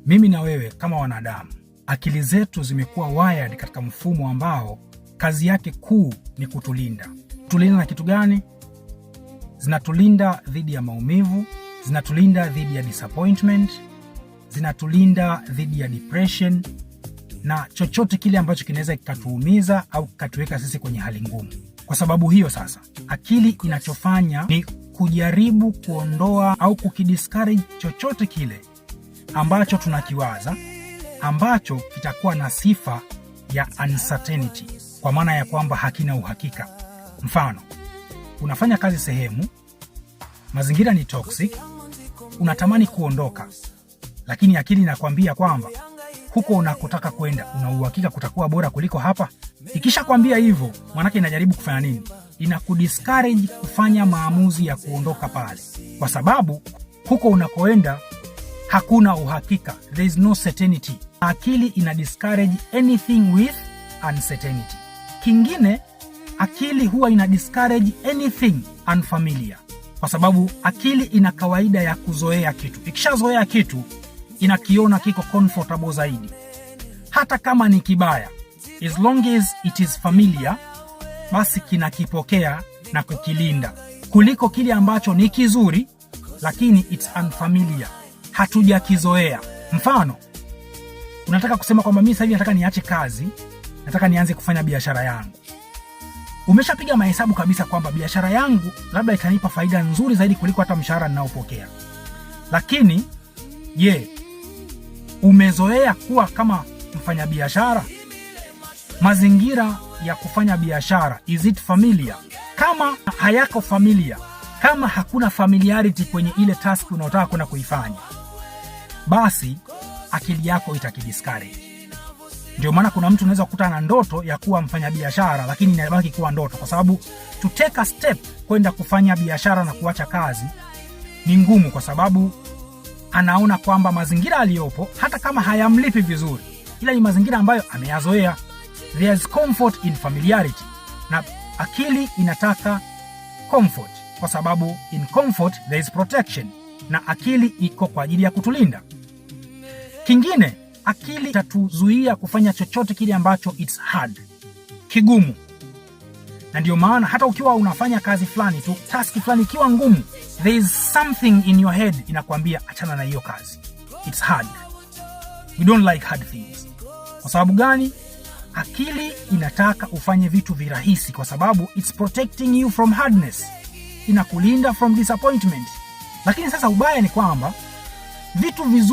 Mimi na wewe kama wanadamu, akili zetu zimekuwa wired katika mfumo ambao kazi yake kuu ni kutulinda. Kutulinda na kitu gani? Zinatulinda dhidi ya maumivu, zinatulinda dhidi ya disappointment, zinatulinda dhidi ya depression na chochote kile ambacho kinaweza kikatuumiza au kikatuweka sisi kwenye hali ngumu. Kwa sababu hiyo sasa, akili inachofanya ni kujaribu kuondoa au kukidiscourage chochote kile ambacho tunakiwaza ambacho kitakuwa na sifa ya uncertainty, kwa maana ya kwamba hakina uhakika. Mfano, unafanya kazi sehemu, mazingira ni toxic, unatamani kuondoka, lakini akili inakwambia kwamba huko unakotaka kwenda una uhakika kutakuwa bora kuliko hapa. Ikisha kwambia hivyo, manake inajaribu kufanya nini? Inakudiscourage kufanya maamuzi ya kuondoka pale, kwa sababu huko unakoenda hakuna uhakika, there is no certainty. Akili ina discourage anything with uncertainty. Kingine, akili huwa ina discourage anything unfamiliar, kwa sababu akili ina kawaida ya kuzoea kitu. Ikishazoea kitu, inakiona kiko comfortable zaidi, hata kama ni kibaya, as long as it is familiar, basi kinakipokea na kukilinda, kuliko kile ambacho ni kizuri lakini it's unfamiliar, hatujakizoea. Mfano, unataka kusema kwamba mimi sasa hivi nataka niache kazi, nataka nianze kufanya biashara yangu. Umeshapiga mahesabu kabisa kwamba biashara yangu labda itanipa faida nzuri zaidi kuliko hata mshahara ninaopokea. Lakini umezoea kuwa kama mfanyabiashara? Mazingira ya kufanya biashara, is it familiar? Kama hayako familiar, kama hakuna familiarity kwenye ile task unayotaka kwenda kuifanya, basi akili yako itakidiscourage. Ndio maana kuna mtu unaweza kukuta na ndoto ya kuwa mfanyabiashara, lakini inabaki kuwa ndoto, kwa sababu to take a step kwenda kufanya biashara na kuacha kazi ni ngumu, kwa sababu anaona kwamba mazingira aliyopo, hata kama hayamlipi vizuri, ila ni mazingira ambayo ameyazoea. There is comfort in familiarity, na akili inataka comfort, kwa sababu in comfort there is protection, na akili iko kwa ajili ya kutulinda. Kingine, akili itatuzuia kufanya chochote kile ambacho it's hard, kigumu. Na ndio maana hata ukiwa unafanya kazi fulani tu, task fulani ikiwa ngumu, there is something in your head inakwambia achana na hiyo kazi, it's hard, we don't like hard things. Kwa sababu gani? Akili inataka ufanye vitu virahisi, kwa sababu it's protecting you from hardness, inakulinda from disappointment. Lakini sasa ubaya ni kwamba vitu vizuri